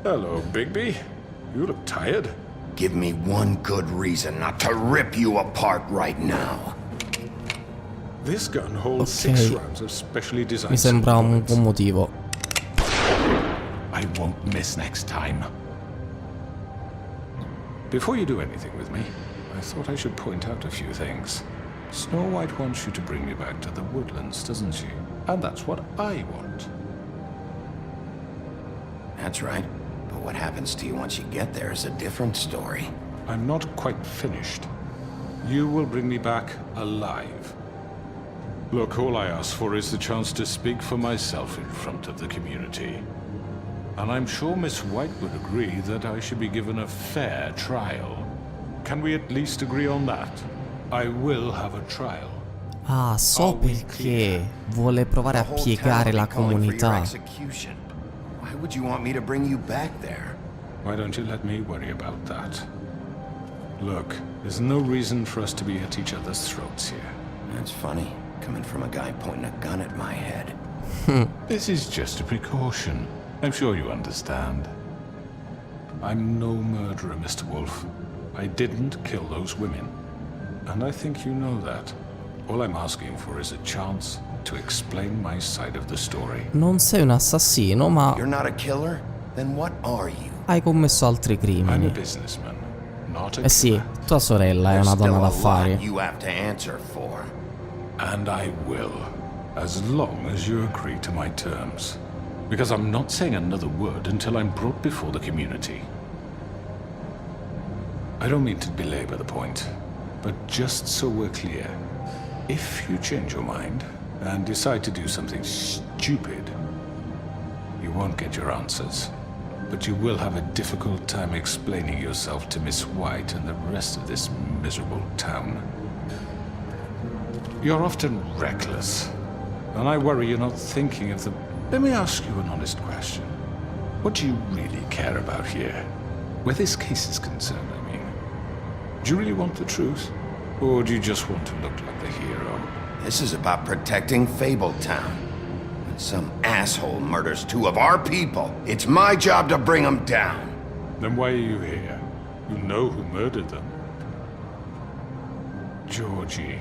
Hello, Bigby. You look tired. Give me one good reason not to rip you apart right now. This gun holds 6 rounds of specially designed. Mi sembra un buon motivo. I won't miss next time. Before you do anything with me, I thought I should point out a few things. Snow White wants you to bring me back to the woodlands, doesn't she? And that's what I want. That's right. But what happens to you once you get there is a different story. I'm not quite finished. You will bring me back alive. Look, all I ask for is the chance to speak for myself in front of the community. And I'm sure Miss White would agree that I should be given a fair trial. Can we at least agree on that? I will have a trial. Ah, so perché vuole provare a piegare la comunità. Why would you want me to bring you back there? Why don't you let me worry about that? Look, there's no reason for us to be at each other's throats here. That's funny, coming from a guy pointing a gun at my head. This is just a precaution. I'm sure you understand. I'm no murderer, Mr. Wolf. I didn't kill those women. And I think you know that. All I'm asking for is a chance to explain my side of the story. Non sei un assassino, ma You're not a killer? Then what are you? hai commesso altri I'm a crimini. businessman, not a Eh sì, killer. tua sorella è una donna d'affari. You have to answer for. And I will, as long as you agree to my terms. Because I'm not saying another word until I'm brought before the community. I don't mean to belabor the point, but just so we're clear, if you change your mind and decide to do something stupid, you won't get your answers. But you will have a difficult time explaining yourself to Miss White and the rest of this miserable town. You're often reckless, and I worry you're not thinking of the... Let me ask you an honest question. What do you really care about here? Where this case is concerned, I mean. Do you really want the truth? Or do you just want to look like the hero? This is about protecting Fabletown. When some asshole murders 2 of our people, it's my job to bring them down. Then why are you here? You know who murdered them. Georgie.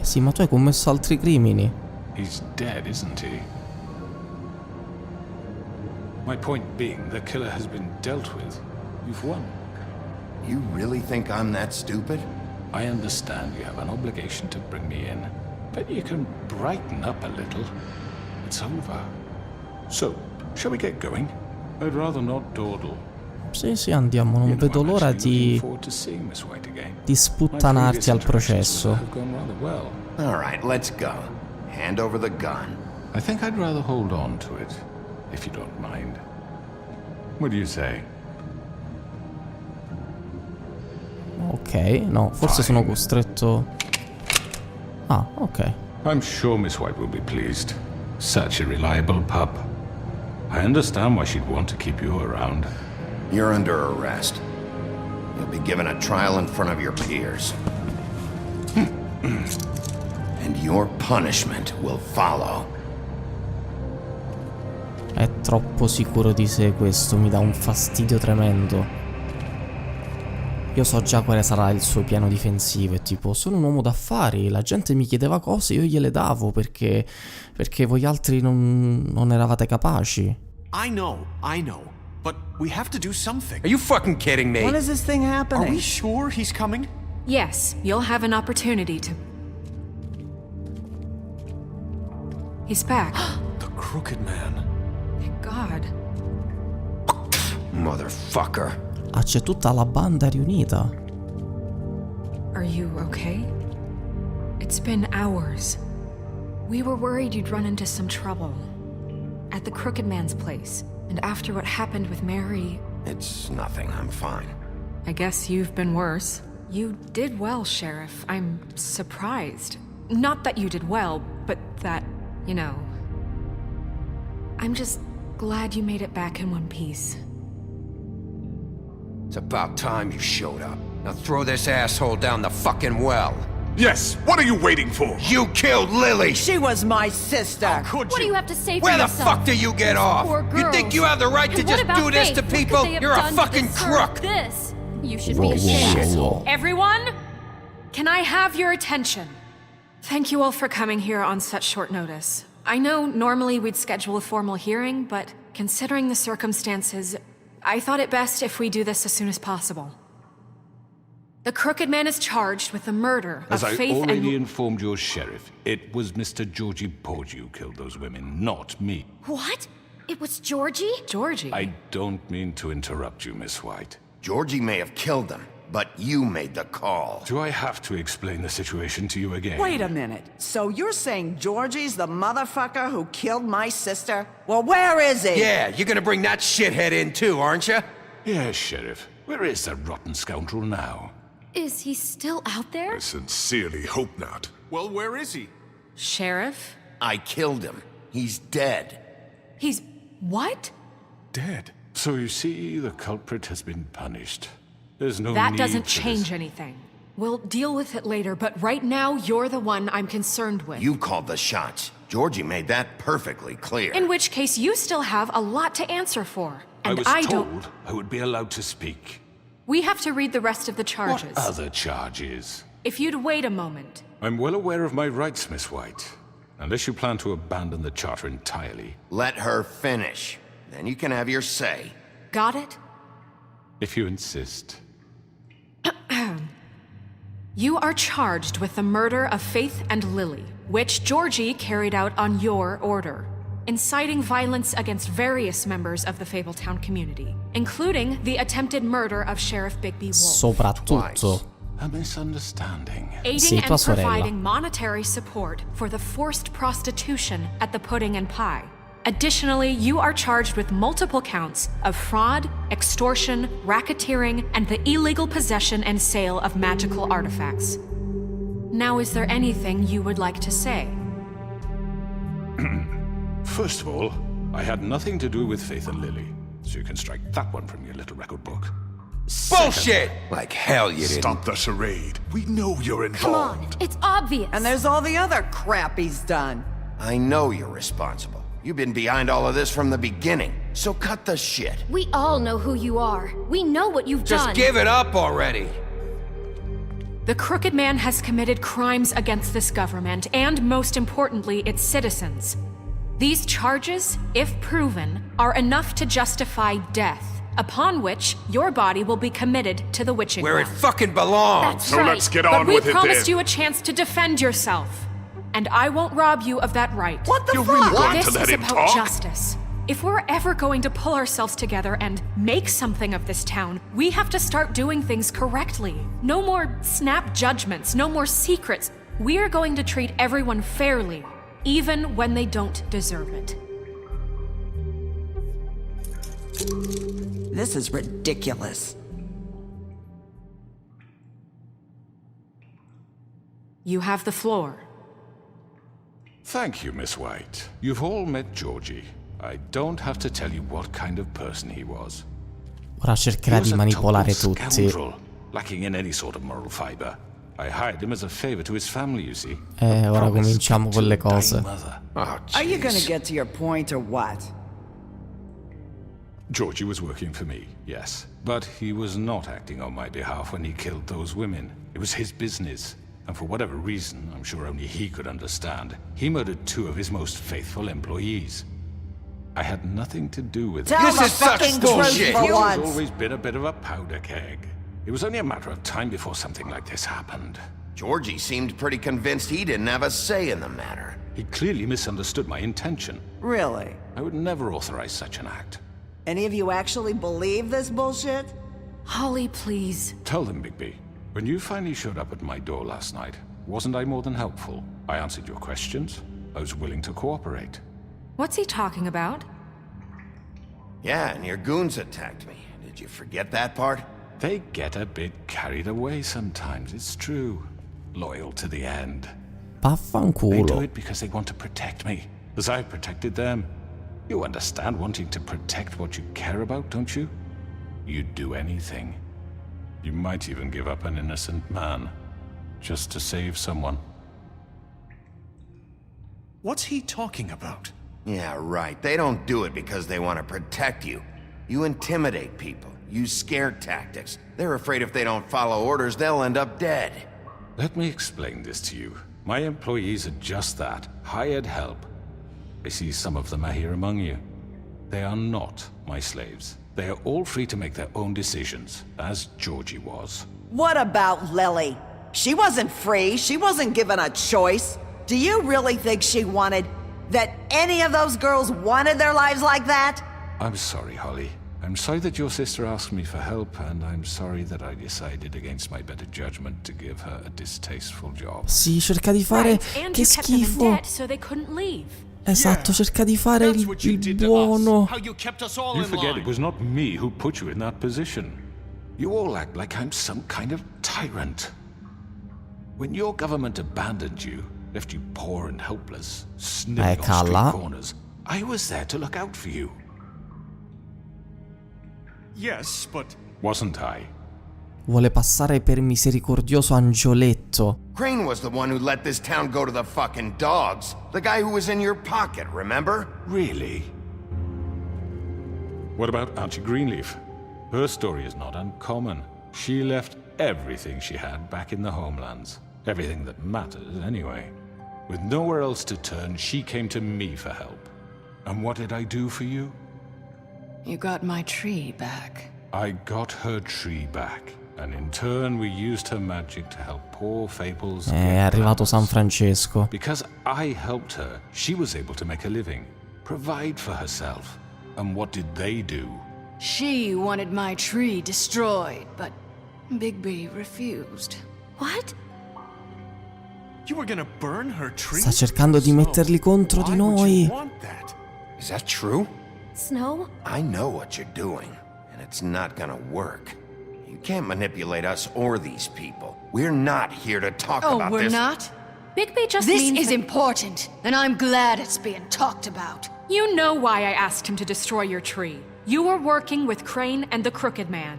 Sì, ma tu hai commesso altri crimini. He's dead, isn't he? My point being, the killer has been dealt with. You've won. You really think I'm that stupid? I understand you have an obligation to bring me in, but you can brighten up a little. It's over. So, shall we get going? I'd rather not dawdle. Sì, sì, andiamo, non vedo l'ora di sputtanarti al processo. All right, let's go. Hand over the gun. I think I'd rather hold on to it, if you don't mind. What do you say? Ok, no, forse sono costretto... Ah, ok. I'm sure Miss White will be pleased. Such a reliable pup. I understand why she'd want to keep you around. You're under arrest. You'll be given a trial in front of your peers. And your punishment will follow. È troppo sicuro di sé questo, mi dà un fastidio tremendo. Io so già quale sarà il suo piano difensivo, è tipo, sono un uomo d'affari, la gente mi chiedeva cose, io gliele davo perché voi altri non eravate capaci. I know, but we have to do something. Are you fucking kidding me? When is this thing happening? Are we sure he's coming? Yes, you'll have an opportunity to... He's back. The Crooked Man. Thank God. Motherfucker. Ah, c'è tutta la banda riunita. Are you okay? It's been hours. We were worried you'd run into some trouble. At the Crooked Man's place. And after what happened with Mary... It's nothing, I'm fine. I guess you've been worse. You did well, Sheriff. I'm surprised. Not that you did well, but that, you know... I'm just glad you made it back in one piece. It's about time you showed up. Now throw this asshole down the fucking well. Yes, what are you waiting for? You killed Lily! She was my sister. Could What do you? you have to say for Where the yourself? fuck do you get These off? poor You think girls. you have the right to And what just about do this Faith? to What could people? they have You're a done to fucking deserve crook! This. You should Whoa, be ashamed. whoa, whoa. Everyone, can I have your attention? Thank you all for coming here on such short notice. I know normally we'd schedule a formal hearing, but considering the circumstances, I thought it best if we do this as soon as possible. The Crooked Man is charged with the murder As of I Faith already and... informed your sheriff, it was Mr. Georgie Porgy who killed those women, not me. What? It was Georgie? Georgie? I don't mean to interrupt you, Miss White. Georgie may have killed them, but you made the call. Do I have to explain the situation to you again? Wait a minute. So you're saying Georgie's the motherfucker who killed my sister? Well, where is he? Yeah, you're gonna bring that shithead in too, aren't you? Yes, Sheriff. Where is that rotten scoundrel now? Is he still out there? I sincerely hope not. Well, where is he? Sheriff? I killed him. He's dead. He's... what? Dead. So you see, the culprit has been punished. There's no That need doesn't for change this. anything. We'll deal with it later, but right now, you're the one I'm concerned with. You called the shots. Georgie made that perfectly clear. In which case, you still have a lot to answer for. I And was don't... told I would be allowed to speak. We have to read the rest of the charges. What other charges? If you'd wait a moment. I'm well aware of my rights, Miss White. Unless you plan to abandon the charter entirely. Let her finish. Then you can have your say. Got it? If you insist. You are charged with the murder of Faith and Lily, which Georgie carried out on your order, inciting violence against various members of the Fabletown community, including the attempted murder of Sheriff Bigby Wolf, Soprattutto. A misunderstanding. aiding Sì, tua and sorella. providing monetary support for the forced prostitution at the Pudding and Pie. Additionally, you are charged with multiple counts of fraud, extortion, racketeering, and the illegal possession and sale of magical artifacts. Now, is there anything you would like to say? First of all, I had nothing to do with Faith and Lily, so you can strike that one from your little record book. Bullshit! Like hell you didn't. Stop the charade. We know you're Come on, involved. it's obvious. And there's all the other crap he's done. I know you're responsible. You've been behind all of this from the beginning, so cut the shit. We all know who you are. We know what you've Just done. give it up already. The Crooked Man has committed crimes against this government and, most importantly, its citizens. These charges, if proven, are enough to justify death, upon which your body will be committed to the witching Where it well. fucking belongs. That's So right. let's get But on we with it promised then. you a chance to defend yourself, and I won't rob you of that right. What the You fuck? really want This to let is him about talk? justice. If we're ever going to pull ourselves together and make something of this town, we have to start doing things correctly. No more snap judgments, no more secrets. We are going to treat everyone fairly, even when they don't deserve it. This is ridiculous. You have the floor. Thank you, Miss White. You've all met Georgie. I don't have to tell you what kind of person he was. Ora He cercherà was di a manipolare total tutti. scoundrel, lacking in any sort of moral fiber. I hired him as a favor to his family, you see. Ora Promise cominciamo con le to dying cose. mother. Oh, Are you gonna jeez. get to your point or what? Georgie was working for me, yes. But he was not acting on my behalf when he killed those women. It was his business. And for whatever reason, I'm sure only he could understand, he murdered 2 of his most faithful employees. I had nothing to do with it. Tell This the is such fucking bullshit. truth for George has once. always been a bit of a powder keg. It was only a matter of time before something like this happened. Georgie seemed pretty convinced he didn't have a say in the matter. He clearly misunderstood my intention. Really? I would never authorize such an act. Any of you actually believe this bullshit? Holly, please. Tell them, Bigby. When you finally showed up at my door last night, wasn't I more than helpful? I answered your questions. I was willing to cooperate. What's he talking about? Yeah, and your goons attacked me. Did you forget that part? They get a bit carried away sometimes, it's true. Loyal to the end. They do Vaffanculo. it because they want to protect me, as I've protected them. You understand wanting to protect what you care about, don't you? You'd do anything. You might even give up an innocent man. just to save someone. What's he talking about? Yeah, right. They don't do it because they want to protect you. You intimidate people, use scare tactics. They're afraid if they don't follow orders, they'll end up dead. Let me explain this to you. My employees are just that, hired help. I see some of them are here among you. They are not my slaves. They are all free to make their own decisions, as Georgie was. What about Lily? She wasn't free. She wasn't given a choice. Do you really think she wanted... that any of those girls wanted their lives like that? I'm sorry, Holly. I'm sorry that your sister asked me for help, and I'm sorry that I decided against my better judgment to give her a distasteful job. Sì, cerca di fare... Right, and Che you kept them in schifo. debt so they couldn't leave. Esatto, cerca di fare il buono. How you kept us all You in forget line. it was not me who put you in that position. You all act like I'm some kind of tyrant. When your government abandoned you, left you poor and helpless, sniveling on calla. street corners, I was there to look out for you. Yes, but Wasn't I? Vuole passare per misericordioso angioletto. Crane was the one who let this town go to the fucking dogs. The guy who was in your pocket, remember? Really? What about Archie Greenleaf? Her story is not uncommon. She left everything she had back in the homelands. Everything that matters, anyway. With nowhere else to turn, she came to me for help. And what did I do for you? You got my tree back. I got her tree back. And in turn, we used her magic to help poor Fables È arrivato San Francesco. Because I helped her, she was able to make a living, provide for herself. And what did they do? She wanted my tree destroyed, but Bigby refused. What? you were gonna burn her tree? Sta cercando di metterli contro di Why would you noi. want that? Is that true? Snow? I know what you're doing, and it's not gonna work. You can't manipulate us or these people. We're not here to talk Oh, about we're this. not? Bigby just This means is that- important, and I'm glad it's being talked about. You know why I asked him to destroy your tree. You were working with Crane and the Crooked Man.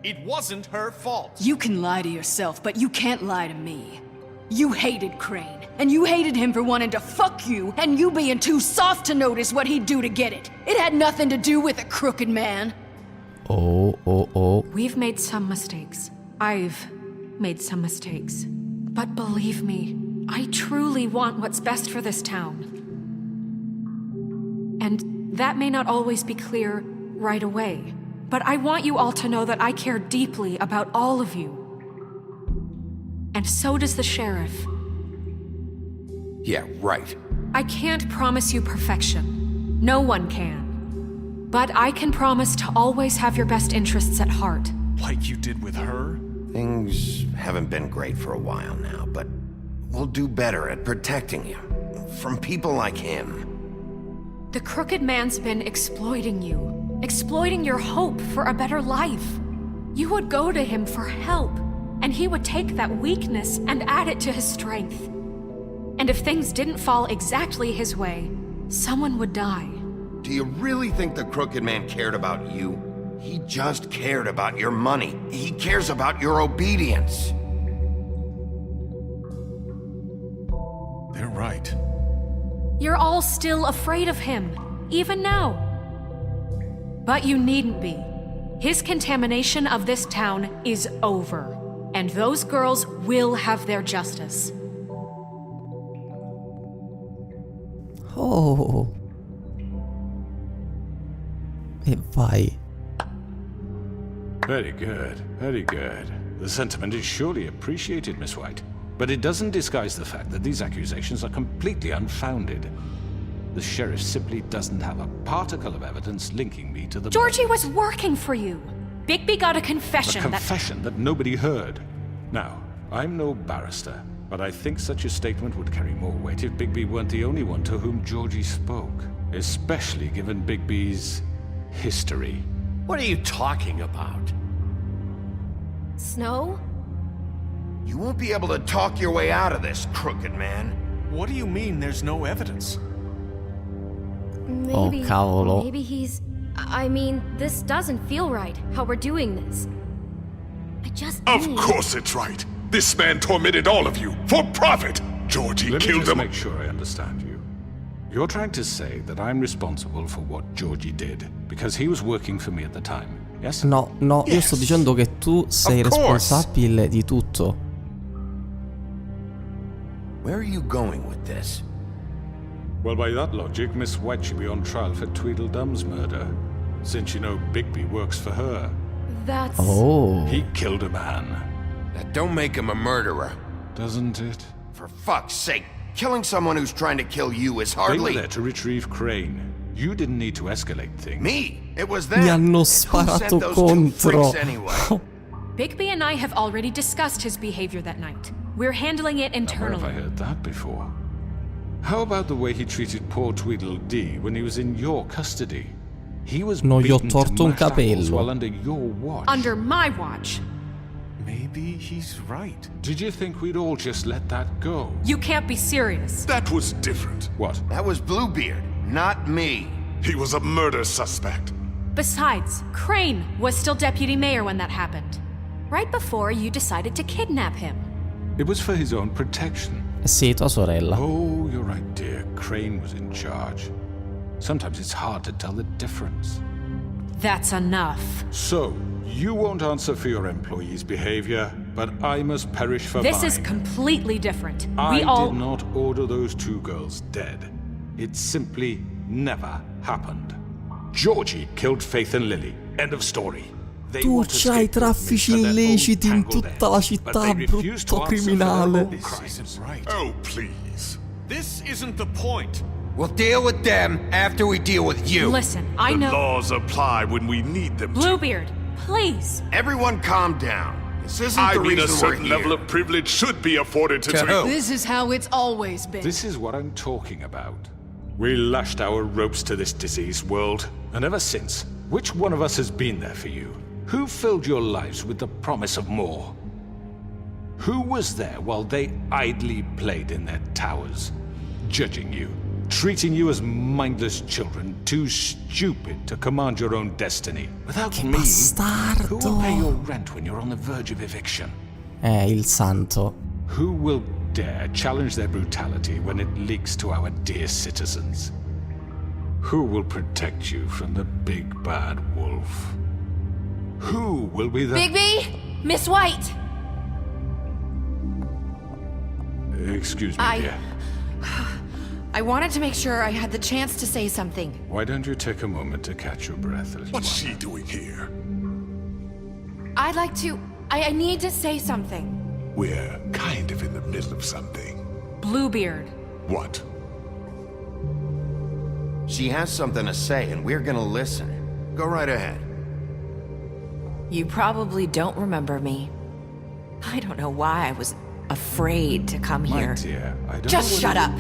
It wasn't her fault. You can lie to yourself, but you can't lie to me. You hated Crane, and you hated him for wanting to fuck you, and you being too soft to notice what he'd do to get it. It had nothing to do with a crooked man. Oh, oh, oh. We've made some mistakes. I've made some mistakes. But believe me, I truly want what's best for this town. And that may not always be clear right away. But I want you all to know that I care deeply about all of you. And so does the sheriff. Yeah, right. I can't promise you perfection. No one can. But I can promise to always have your best interests at heart. Like you did with her? Things haven't been great for a while now, but we'll do better at protecting you. From people like him. The Crooked Man's been exploiting you. Exploiting your hope for a better life. You would go to him for help, and he would take that weakness and add it to his strength. And if things didn't fall exactly his way, someone would die. Do you really think the Crooked Man cared about you? He just cared about your money. He cares about your obedience. They're right. You're all still afraid of him, even now. But you needn't be. His contamination of this town is over, and those girls will have their justice. Oh. E vai. Very good, very good. The sentiment is surely appreciated, Miss White. But it doesn't disguise the fact that these accusations are completely unfounded. The sheriff simply doesn't have a particle of evidence linking me to the... Georgie was working for you. Bigby got a confession A confession that nobody heard. Now, I'm no barrister, but I think such a statement would carry more weight if Bigby weren't the only one to whom Georgie spoke. Especially given Bigby's history. What are you talking about? Snow? You won't be able to talk your way out of this, Crooked Man. What do you mean there's no evidence? Maybe. cavolo. Maybe he's. I mean, this doesn't feel right, how we're doing this. I just Of need- course it's right. This man tormented all of you for profit. Georgie Let me killed just them. make sure I understand you. You're trying to say that I'm responsible for what Georgie did because he was working for me at the time, yes? No, io sto dicendo che tu sei Of course. responsabile di tutto. Where are you going with this? Well, by that logic, Miss White should be on trial for Tweedledum's murder, since you know Bigby works for her. That's... Oh. He killed a man, That don't make him a murderer. doesn't it? For fuck's sake, killing someone who's trying to kill you is They were hardly... there to retrieve Crane. You didn't need to escalate things. Me? It was them. Mi hanno Who sparato sent those contro. two freaks anyway? Bigby and I have already discussed his behavior that night. We're handling it Where have I internally. heard that before? How about the way he treated poor Tweedledee when he was in your custody? He was No, gli ho beaten to torto un mashed apples capello. while under your watch. Under my watch. Maybe he's right. Did you think we'd all just let that go? You can't be serious. That was different. What? That was Bluebeard, not me. He was a murder suspect. Besides, Crane was still deputy mayor when that happened. Right before you decided to kidnap him. It was for his own protection. Eh sì, tua sorella. Oh, you're right, dear. Crane was in charge. Sometimes it's hard to tell the difference. That's enough. So, you won't answer for your employees' behavior, but I must perish for This mine. is completely different. I We all... did not order those two girls dead. It simply never happened. Georgie killed Faith and Lily. End of story. They Tu want to c'hai escape from me traffici for their own illeciti in tangled tutta la end, città, but they refuse to brutto answer for their criminale. own This crimes. isn't right. Oh, please. This isn't the point. We'll deal with them after we deal with you. Listen, I The know... laws apply when we need them to. Bluebeard, please. Everyone calm down. This isn't I the mean, a reason we're certain here. level of privilege should be afforded to... To who? This is how it's always been. This is what I'm talking about. We lashed our ropes to this diseased world, and ever since, which one of us has been there for you? Who filled your lives with the promise of more? Who was there while they idly played in their towers, judging you, treating you as mindless children, too stupid to command your own destiny? Without me, who will pay your rent when you're on the verge of eviction? Il santo. Who will dare challenge their brutality when it leaks to our dear citizens? Who will protect you from the big bad wolf? Who will be the... Bigby? Miss White! Excuse me, dear. I wanted to make sure I had the chance to say something. Why don't you take a moment to catch your breath a little What's while? she doing here? I'd like to... I need to say something. We're kind of in the middle of something. Bluebeard. What? She has something to say, and we're gonna listen. Go right ahead. You probably don't remember me. I don't know why I was afraid to come My here. dear, I don't Just know shut up!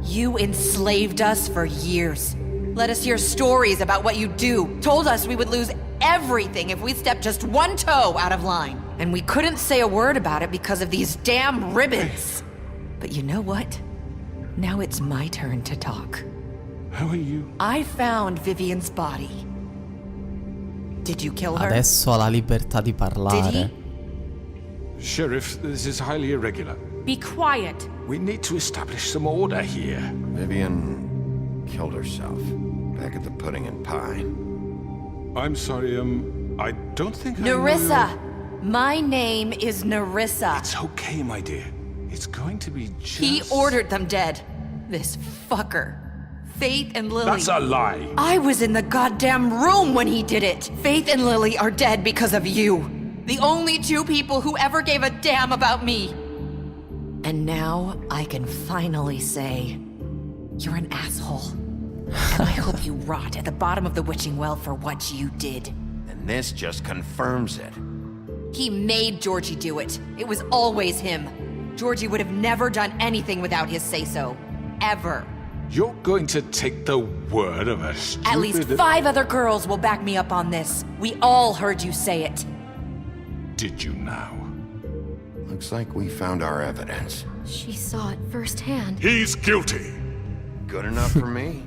You enslaved us for years. Let us hear stories about what you do. Told us we would lose everything if we stepped just one toe out of line. And we couldn't say a word about it because of these damn ribbons. But you know what? Now it's my turn to talk. How are you? I found Vivian's body. Did you kill her? Adesso ha la libertà di Did parlare. he? Sheriff, this is highly irregular. Be quiet. We need to establish some order here. Vivian killed herself. Back at the Pudding and Pie. I'm sorry, I don't think I know Nerissa! your- My name is Nerissa. It's okay, my dear. It's going to be just... He ordered them dead. This fucker. Faith and Lily. That's a lie. I was in the goddamn room when he did it. Faith and Lily are dead because of you. The only two people who ever gave a damn about me. And now I can finally say, you're an asshole. And I hope you rot at the bottom of the witching well for what you did. And this just confirms it. He made Georgie do it. It was always him. Georgie would have never done anything without his say-so. Ever. You're going to take the word of a stupid... At least 5 other girls will back me up on this. We all heard you say it. Did you now? Looks like we found our evidence. She saw it firsthand. He's guilty. Good enough for me.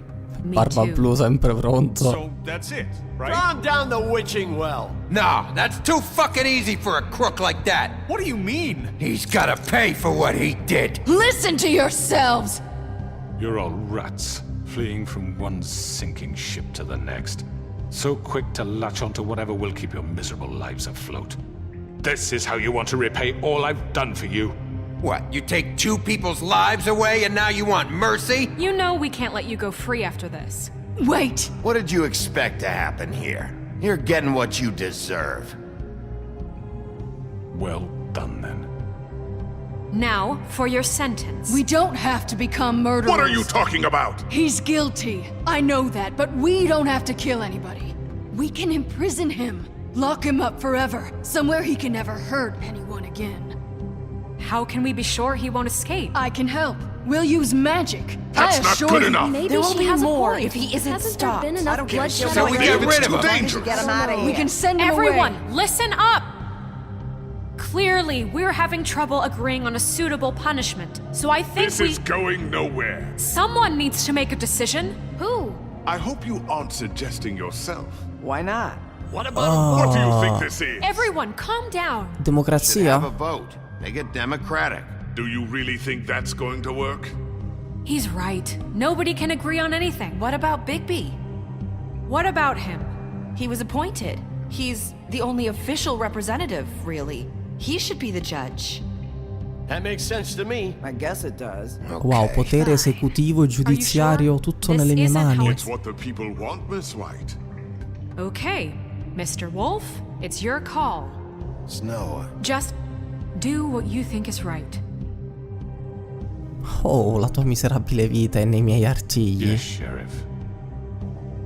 Barba blu sempre pronto. So that's it, right? Calm down the witching well. No, that's too fucking easy for a crook like that. What do you mean? He's gotta pay for what he did. Listen to yourselves! You're all rats, fleeing from one sinking ship to the next. So quick to latch onto whatever will keep your miserable lives afloat. This is how you want to repay all I've done for you? What, you take two people's lives away and now you want mercy? You know we can't let you go free after this. Wait! What did you expect to happen here? You're getting what you deserve. Well done, then. Now, for your sentence. We don't have to become murderers. What are you talking about? He's guilty. I know that, but we don't have to kill anybody. We can imprison him. Lock him up forever. Somewhere he can never hurt anyone again. How can we be sure he won't escape? I can help. We'll use magic. That's I not assure good you. enough. Maybe There will she be has more a point. if he isn't Hasn't stopped. there been I enough don't give a bloodshed shit. So we already? get rid of him. As long as you get him out of here. We can send him Everyone, away. listen up! Clearly, we're having trouble agreeing on a suitable punishment, so I think This is going nowhere. Someone needs to make a decision. Who? I hope you aren't suggesting yourself. Why not? What do you think this is? Everyone, calm down. Have a Democrazia? vote. Make it democratic. Do you really think that's going to work? He's right. Nobody can agree on anything. What about Bigby? What about him? He was appointed. He's the only official representative, really. He should be the judge. That makes sense to me. I guess it does. Wow, potere esecutivo e giudiziario tutto This nelle mie isn't how mani. It's what the people want, Miss White. Okay, Mr. Wolf, it's your call. Snow. Just do what you think is right. Oh, la tua miserabile vita è nei miei artigli. Yes, Sheriff.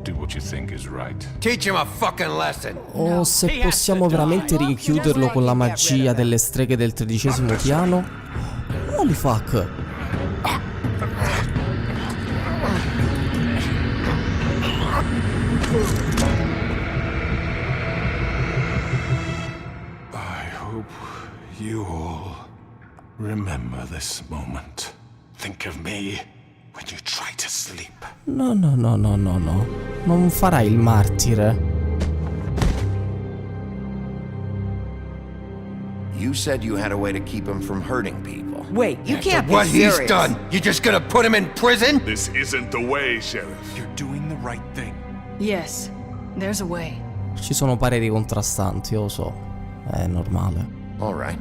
Do what you think is right. Teach him a fucking lesson. O se possiamo veramente rinchiuderlo con la magia delle streghe del 13° piano. Holy fuck. I hope you all remember this moment. Think of me when you try to sleep. No, no, no, no, no, no. Non farai il martire. You said you had a way to keep him from hurting people. Wait, you can't be What serious. he's done, you just gonna put him in prison? This isn't the way, Sheriff. You're doing the right thing. Yes, there's a way. Ci sono pareri contrastanti, lo so. È normale. All right.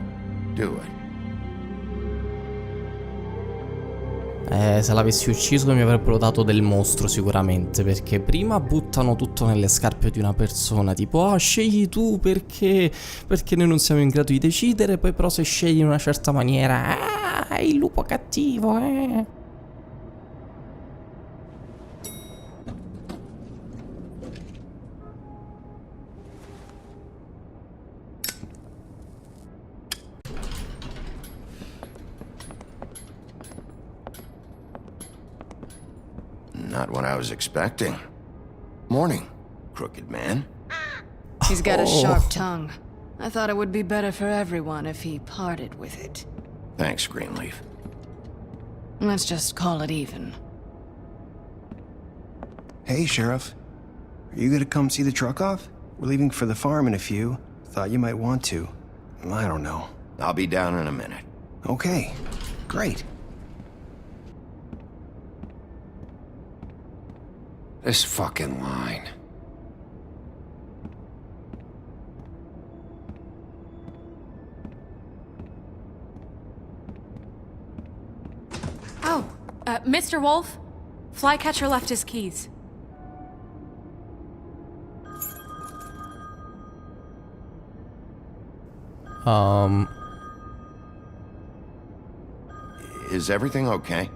Do it. Se l'avessi ucciso mi avrebbero dato del mostro sicuramente, perché prima buttano tutto nelle scarpe di una persona, tipo ah scegli tu perché noi non siamo in grado di decidere, poi però se scegli in una certa maniera è il lupo cattivo, Not what I was expecting. Morning, crooked man. He's got a Oh. sharp tongue. I thought it would be better for everyone if he parted with it. Thanks, Greenleaf. Let's just call it even. Hey, Sheriff. Are you gonna come see the truck off? We're leaving for the farm in a few. Thought you might want to. I don't know. I'll be down in a minute. Okay, great. This fucking line. Oh, Mr. Wolf, Flycatcher left his keys. Is everything okay?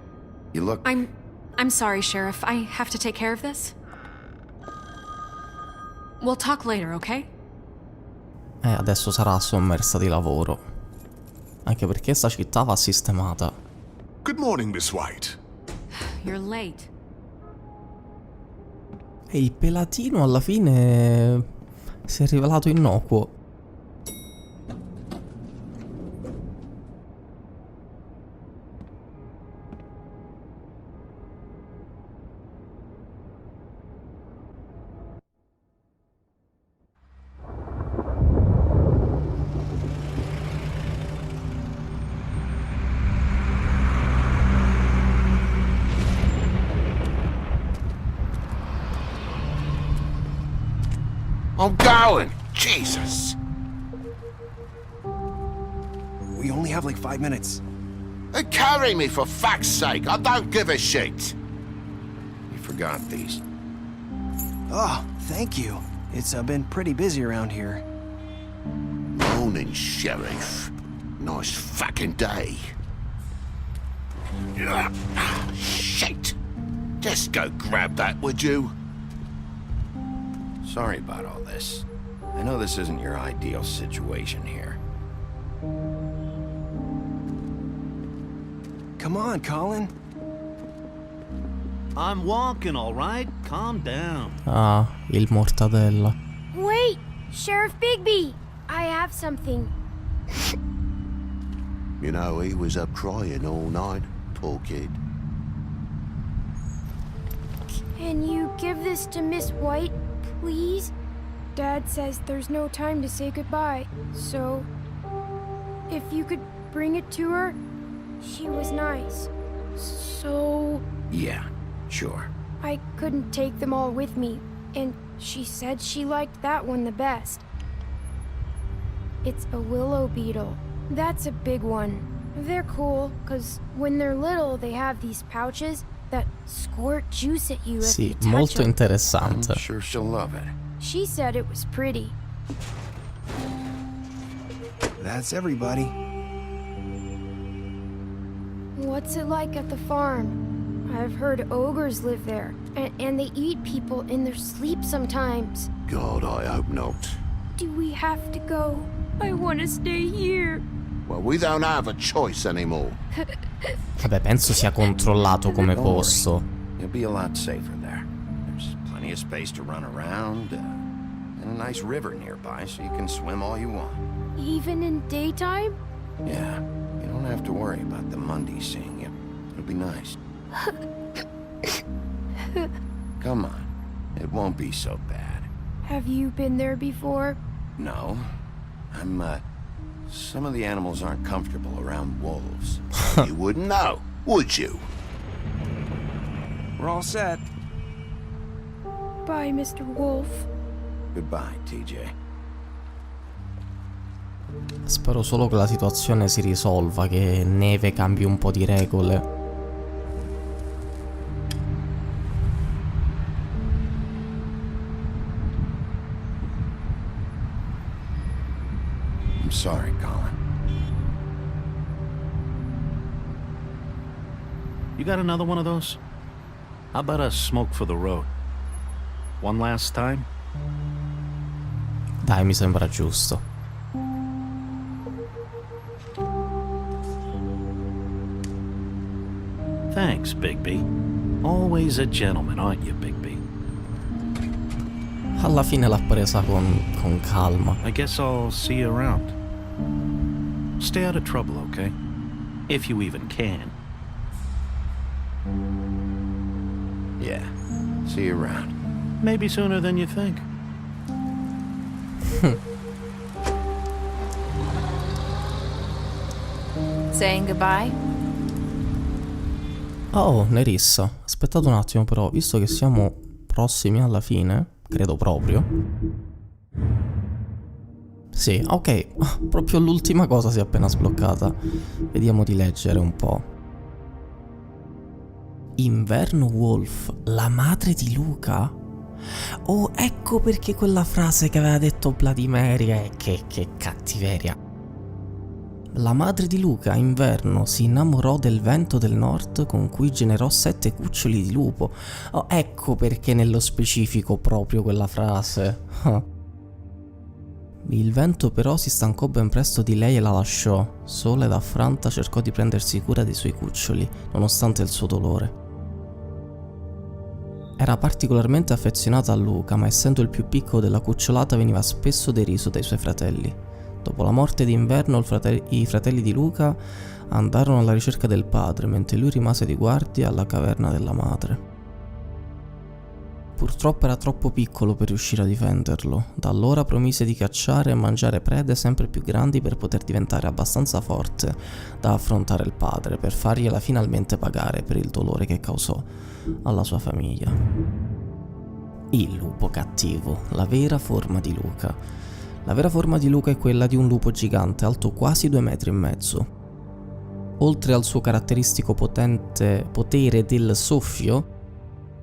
You look... I'm sorry, Sheriff. I have to take care of this. We'll talk later, okay? Adesso sarà sommersa di lavoro. Anche perché sta città va sistemata. Good morning, Miss White. You're late. E il pelatino alla fine si è rivelato innocuo. I'm going. Jesus. We only have like 5 minutes. Carry me for fuck's sake. I don't give a shit. You forgot these. Oh, thank you. It's been pretty busy around here. Morning, Sheriff. Nice fucking day. Shit. Just go grab that, would you? Sorry about all this. I know this isn't your ideal situation here. Come on, Colin. I'm walking, all right? Calm down. Ah, il mortadella. Wait, Sheriff Bigby, I have something. You know, he was up crying all night, poor kid. Can you give this to Miss White, please? Dad says there's no time to say goodbye, so if you could bring it to her, she was nice. So Yeah, sure. I couldn't take them all with me, and she said she liked that one the best. It's a willow beetle. That's a big one. They're cool, because when they're little, they have these pouches that squirt juice at you if you Sì, touch molto them. interessante. I'm sure she'll love it. She said it was pretty. That's everybody. What's it like at the farm? I've heard ogres live there, and they eat people in their sleep sometimes. God, I hope not. Do we have to go? I want to stay here. Well, we don't have a choice anymore. Vabbè, penso sia controllato come Don't worry. posto. You'll be a lot safer there. There's plenty of space to run around, and a nice river nearby so you can swim all you want. Even in daytime? Yeah, you don't have to worry about the Mondays seeing you. It'll be nice. Come on, it won't be so bad. Have you been there before? No, some of the animals aren't comfortable around wolves. You wouldn't know, would you? We're all set. Bye, Mr. Wolf. Goodbye, TJ. Spero solo che la situazione si risolva, che Neve cambi un po' di regole. I'm sorry, Colin. You got another one of those? How about a smoke for the road? One last time? Dai, mi sembra giusto. Thanks, Bigby. Always a gentleman, aren't you, Bigby? Alla fine l'ha presa con calma. I guess I'll see you around. Stay out of trouble, okay? If you even can. Yeah, see you around. Maybe sooner than you think. Saying goodbye? Oh, Nerissa, aspettate un attimo però, visto che siamo prossimi alla fine, credo proprio. Sì, ok, proprio l'ultima cosa si è appena sbloccata. Vediamo di leggere un po'. Inverno Wolf, la madre di Luca? Oh, ecco perché quella frase che aveva detto Vladimir, che cattiveria. La madre di Luca, Inverno, si innamorò del vento del nord con cui generò 7 cuccioli di lupo. Oh, ecco perché nello specifico proprio quella frase. Il vento però si stancò ben presto di lei e la lasciò. Sola ed affranta cercò di prendersi cura dei suoi cuccioli, nonostante il suo dolore. Era particolarmente affezionata a Luca, ma essendo il più piccolo della cucciolata veniva spesso deriso dai suoi fratelli. Dopo la morte di Inverno, i fratelli di Luca andarono alla ricerca del padre, mentre lui rimase di guardia alla caverna della madre. Purtroppo era troppo piccolo per riuscire a difenderlo. Da allora promise di cacciare e mangiare prede sempre più grandi per poter diventare abbastanza forte da affrontare il padre, per fargliela finalmente pagare per il dolore che causò alla sua famiglia. Il lupo cattivo, la vera forma di Luca. La vera forma di Luca è quella di un lupo gigante alto quasi 2,5 metri. Oltre al suo caratteristico potente potere del soffio,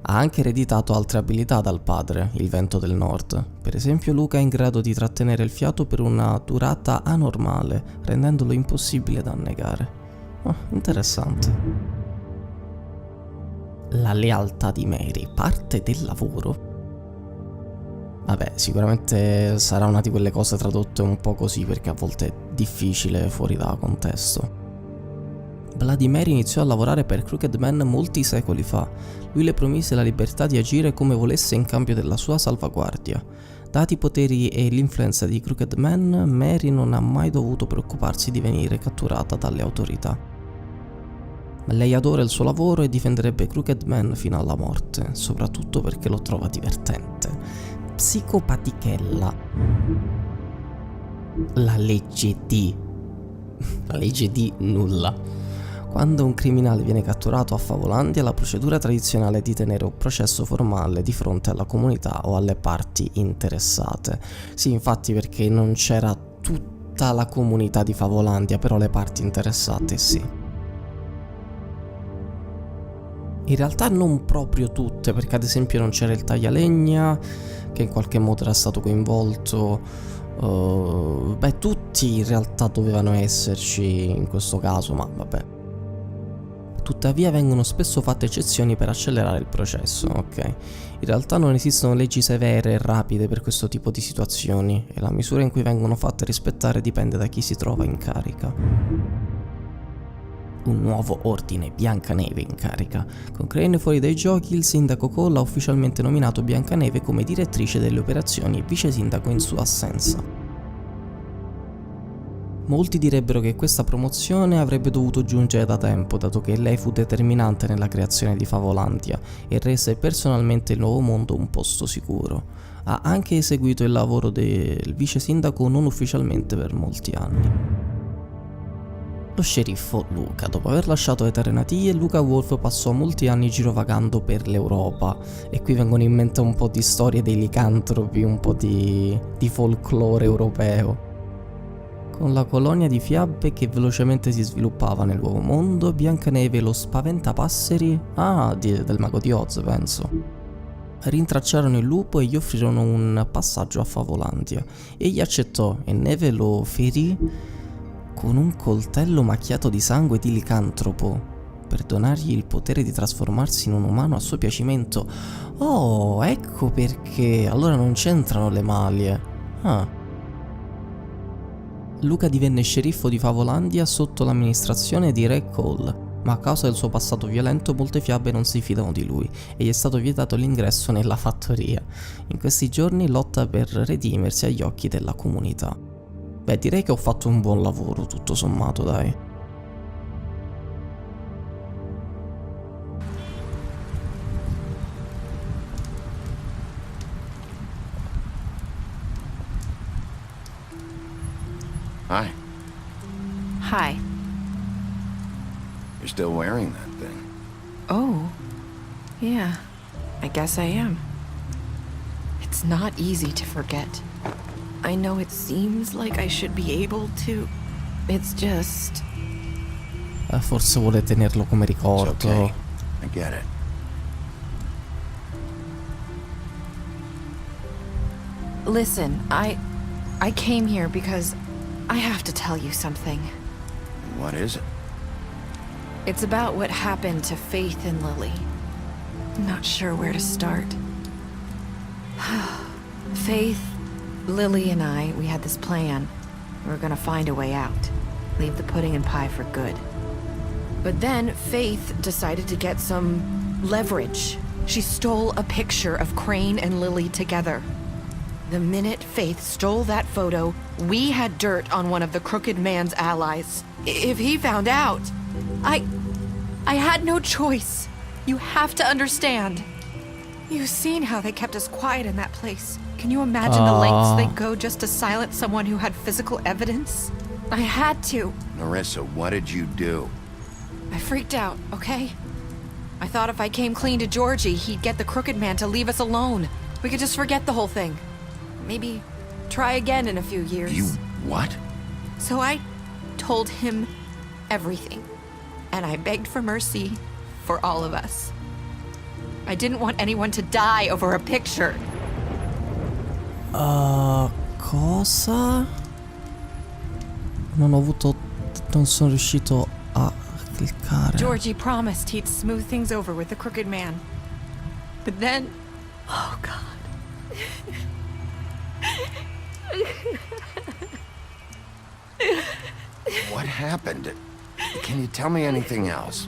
ha anche ereditato altre abilità dal padre, il vento del nord. Per esempio Luca è in grado di trattenere il fiato per una durata anormale, rendendolo impossibile da annegare. Oh, interessante. La lealtà di Mary, parte del lavoro? Vabbè, sicuramente sarà una di quelle cose tradotte un po' così perché a volte è difficile fuori da contesto. Bloody Mary iniziò a lavorare per Crooked Man molti secoli fa. Lui le promise la libertà di agire come volesse in cambio della sua salvaguardia. Dati i poteri e l'influenza di Crooked Man, Mary non ha mai dovuto preoccuparsi di venire catturata dalle autorità. Ma lei adora il suo lavoro e difenderebbe Crooked Man fino alla morte, soprattutto perché lo trova divertente. Psicopatichella. La legge di nulla. Quando un criminale viene catturato a Favolandia, la procedura tradizionale è di tenere un processo formale di fronte alla comunità o alle parti interessate. Sì, infatti, perché non c'era tutta la comunità di Favolandia, però le parti interessate sì. In realtà non proprio tutte, perché ad esempio non c'era il taglialegna, che in qualche modo era stato coinvolto. Tutti in realtà dovevano esserci in questo caso, ma vabbè. Tuttavia vengono spesso fatte eccezioni per accelerare il processo, ok? In realtà non esistono leggi severe e rapide per questo tipo di situazioni e la misura in cui vengono fatte rispettare dipende da chi si trova in carica. Un nuovo ordine Biancaneve in carica. Con Crane fuori dai giochi, il sindaco Cole ha ufficialmente nominato Biancaneve come direttrice delle operazioni e vice sindaco in sua assenza. Molti direbbero che questa promozione avrebbe dovuto giungere da tempo, dato che lei fu determinante nella creazione di Favolandia e rese personalmente il nuovo mondo un posto sicuro. Ha anche eseguito il lavoro del vice sindaco non ufficialmente per molti anni. Lo sceriffo Luca. Dopo aver lasciato le terre natie, Luca Wolf passò molti anni girovagando per l'Europa e qui vengono in mente un po' di storie dei licantropi, un po' di folklore europeo. Con la colonia di fiabe che velocemente si sviluppava nel nuovo mondo, Biancaneve lo spaventapasseri, del mago di Oz penso, rintracciarono il lupo e gli offrirono un passaggio a Favolandia. Egli accettò e Neve lo ferì con un coltello macchiato di sangue di licantropo per donargli il potere di trasformarsi in un umano a suo piacimento. Oh, ecco perché, allora non c'entrano le maglie. Luca divenne sceriffo di Favolandia sotto l'amministrazione di Re Cole, ma a causa del suo passato violento molte fiabe non si fidano di lui e gli è stato vietato l'ingresso nella fattoria. In questi giorni lotta per redimersi agli occhi della comunità. Beh, direi che ho fatto un buon lavoro, tutto sommato, dai. Hi. Hi. You're still wearing that thing. Oh. Yeah. I guess I am. It's not easy to forget. I know it seems like I should be able to. It's just... Forse vuole tenerlo come ricordo. It's okay. I get it. Listen, I came here because I have to tell you something. What is it? It's about what happened to Faith and Lily. I'm not sure where to start. Faith, Lily and I, we had this plan. We were gonna find a way out. Leave the pudding and pie for good. But then Faith decided to get some leverage. She stole a picture of Crane and Lily together. The minute Faith stole that photo, we had dirt on one of the Crooked Man's allies. If he found out, I had no choice. You have to understand. You've seen how they kept us quiet in that place. Can you imagine the lengths they'd go just to silence someone who had physical evidence? I had to. Narissa, what did you do? I freaked out, okay? I thought if I came clean to Georgie, he'd get the Crooked Man to leave us alone. We could just forget the whole thing. Maybe try again in a few years. You what? So I told him everything, and I begged for mercy for all of us. I didn't want anyone to die over a picture. Cosa? Non sono riuscito a cliccare. Georgie promised he'd smooth things over with the crooked man. But then... Oh, God. What happened? Can you tell me anything else?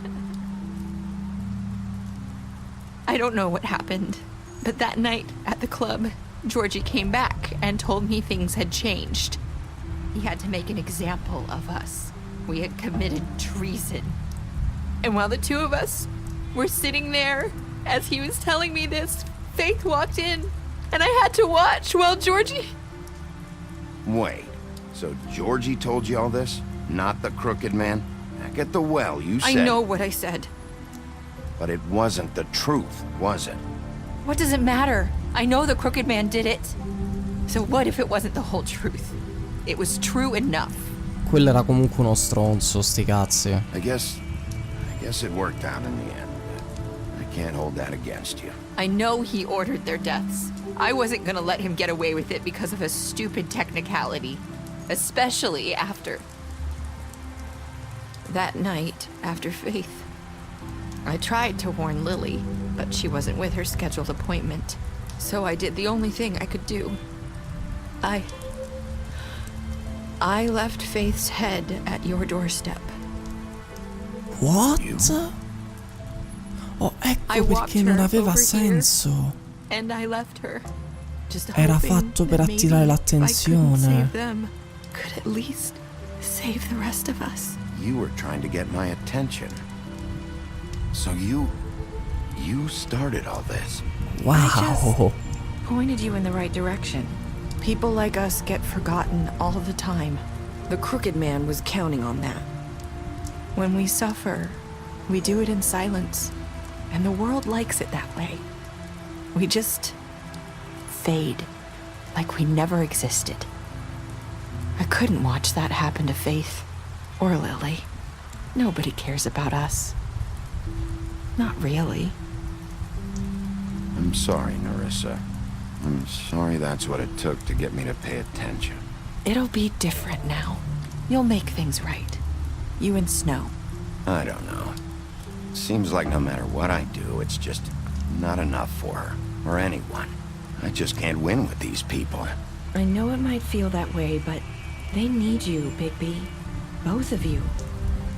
I don't know what happened, but that night at the club, Georgie came back and told me things had changed. He had to make an example of us. We had committed treason. And while the two of us were sitting there, as he was telling me this, Faith walked in, and I had to watch while Georgie... Wait, so Georgie told you all this? Not the crooked man? Back at the well, you said... I know what I said. But it wasn't the truth, was it? What does it matter? I know the crooked man did it. So what if it wasn't the whole truth? It was true enough. Quello era comunque uno stronzo, sti cazzi. I guess it worked out in the end. I can't hold that against you. I know he ordered their deaths. I wasn't gonna let him get away with it because of a stupid technicality. Especially after... that night, after Faith. I tried to warn Lily, but she wasn't with her scheduled appointment. So I did the only thing I could do. I left Faith's head at your doorstep. What? Oh, ecco perché non aveva senso. And I left her. Just Era fatto per attirare l'attenzione. Save them, could at least save the rest of us. You were trying to get my attention. So you started all this. Wow. I just pointed you in the right direction. People like us get forgotten all the time. The crooked man was counting on that. When we suffer, we do it in silence, and the world likes it that way. We just fade, like we never existed. I couldn't watch that happen to Faith or Lily. Nobody cares about us. Not really. I'm sorry, Nerissa. I'm sorry that's what it took to get me to pay attention. It'll be different now. You'll make things right. You and Snow. I don't know. Seems like no matter what I do, it's just not enough for her, or anyone. I just can't win with these people. I know it might feel that way, but they need you, Bigby. Both of you.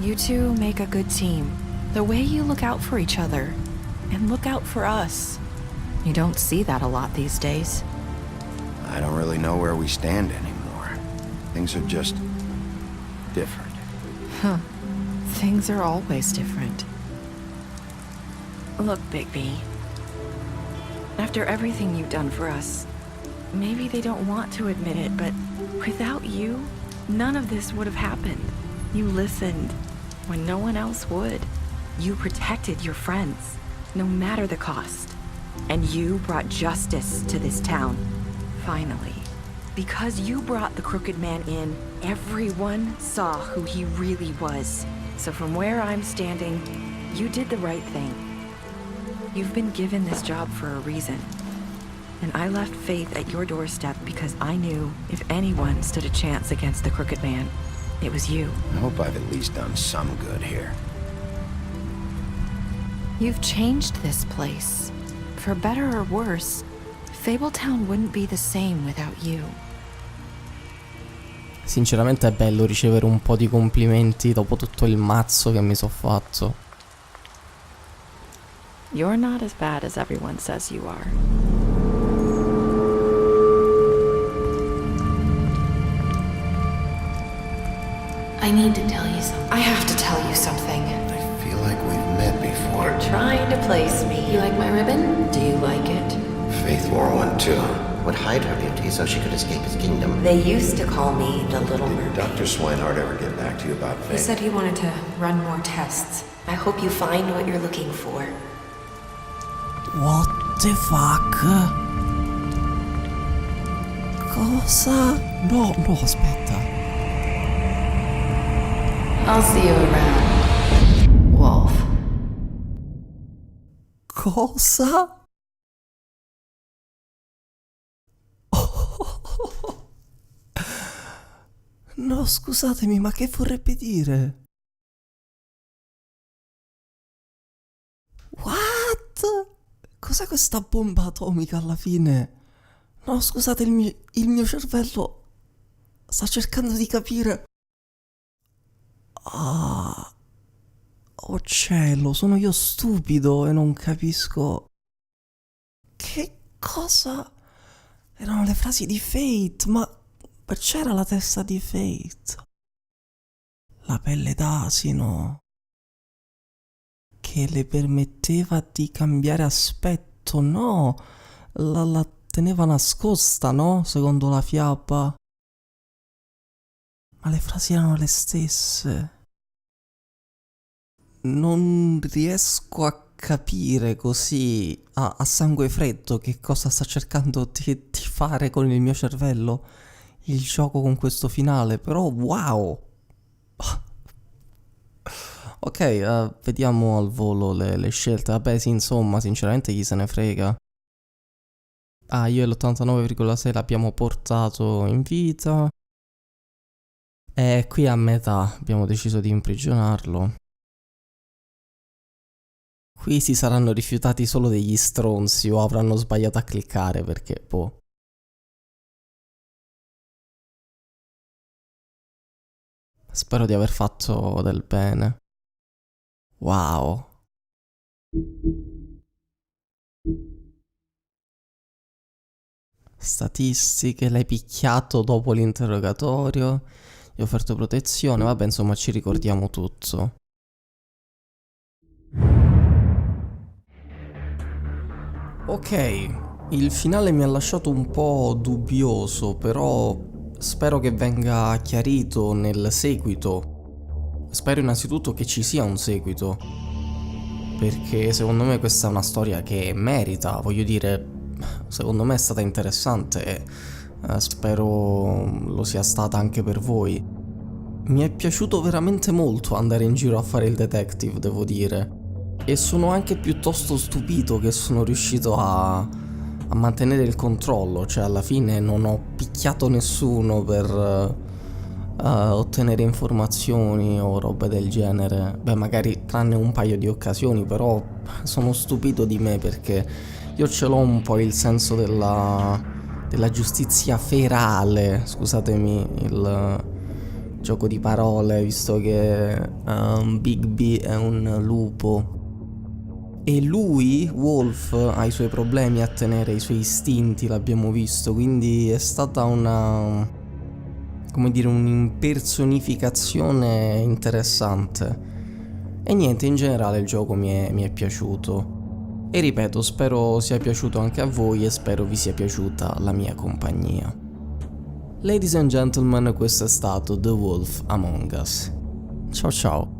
You two make a good team. The way you look out for each other, and look out for us. You don't see that a lot these days. I don't really know where we stand anymore. Things are just different. Huh. Things are always different. Look, Bigby. After everything you've done for us, maybe they don't want to admit it, but without you, none of this would have happened. You listened when no one else would. You protected your friends, no matter the cost. And you brought justice to this town. Finally. Because you brought the crooked man in, everyone saw who he really was. So from where I'm standing, you did the right thing. You've been given this job for a reason. And I left Faith at your doorstep because I knew if anyone stood a chance against the crooked man, it was you. I hope I've at least done some good here. You've changed this place. For better or worse, Fabletown wouldn't be the same without you. Sinceramente è bello ricevere un po' di complimenti dopo tutto il mazzo che mi sono fatto. You're not as bad as everyone says you are. I need to tell you something. I have to tell you something. I feel like we've met before. You're trying to place me. You like my ribbon? Do you like it? Faith wore one too. Would hide her beauty so she could escape his kingdom. They used to call me the Little Mermaid. Did Dr. Swinehart ever get back to you about Faith? He said he wanted to run more tests. I hope you find what you're looking for. What the fuck? Cosa? No, aspetta. I'll see you around, Wolf. Cosa? No, scusatemi, ma che vorrebbe dire? What? Cos'è questa bomba atomica alla fine? No, scusate, il mio cervello sta cercando di capire. Ah, oh cielo, sono io stupido e non capisco. Che cosa? Erano le frasi di Fate, ma c'era la testa di Fate. La pelle d'asino. Che le permetteva di cambiare aspetto, no? La teneva nascosta, no? Secondo la fiaba. Ma le frasi erano le stesse. Non riesco a capire così a sangue freddo che cosa sta cercando di fare con il mio cervello il gioco con questo finale, però wow! Ok, vediamo al volo le scelte. Vabbè, sì, insomma, sinceramente chi se ne frega. Ah, io e l'89,6 l'abbiamo portato in vita. E qui a metà abbiamo deciso di imprigionarlo. Qui si saranno rifiutati solo degli stronzi o avranno sbagliato a cliccare perché, boh. Spero di aver fatto del bene. Wow. Statistiche, l'hai picchiato dopo l'interrogatorio, gli ho offerto protezione, vabbè, insomma, ci ricordiamo tutto. Ok, il finale mi ha lasciato un po' dubbioso, però spero che venga chiarito nel seguito. Spero innanzitutto che ci sia un seguito, perché secondo me questa è una storia che merita, voglio dire, secondo me è stata interessante e spero lo sia stata anche per voi. Mi è piaciuto veramente molto andare in giro a fare il detective, devo dire. E sono anche piuttosto stupito che sono riuscito a mantenere il controllo, cioè alla fine non ho picchiato nessuno per ottenere informazioni o robe del genere. Beh, magari tranne un paio di occasioni, però sono stupito di me perché io ce l'ho un po' il senso della giustizia ferale, scusatemi il gioco di parole, visto che Big B è un lupo. E lui, Wolf, ha i suoi problemi a tenere i suoi istinti, l'abbiamo visto, quindi è stata una, come dire, un'impersonificazione interessante. E niente, in generale il gioco mi è piaciuto. E ripeto, spero sia piaciuto anche a voi e spero vi sia piaciuta la mia compagnia. Ladies and gentlemen, questo è stato The Wolf Among Us. Ciao ciao.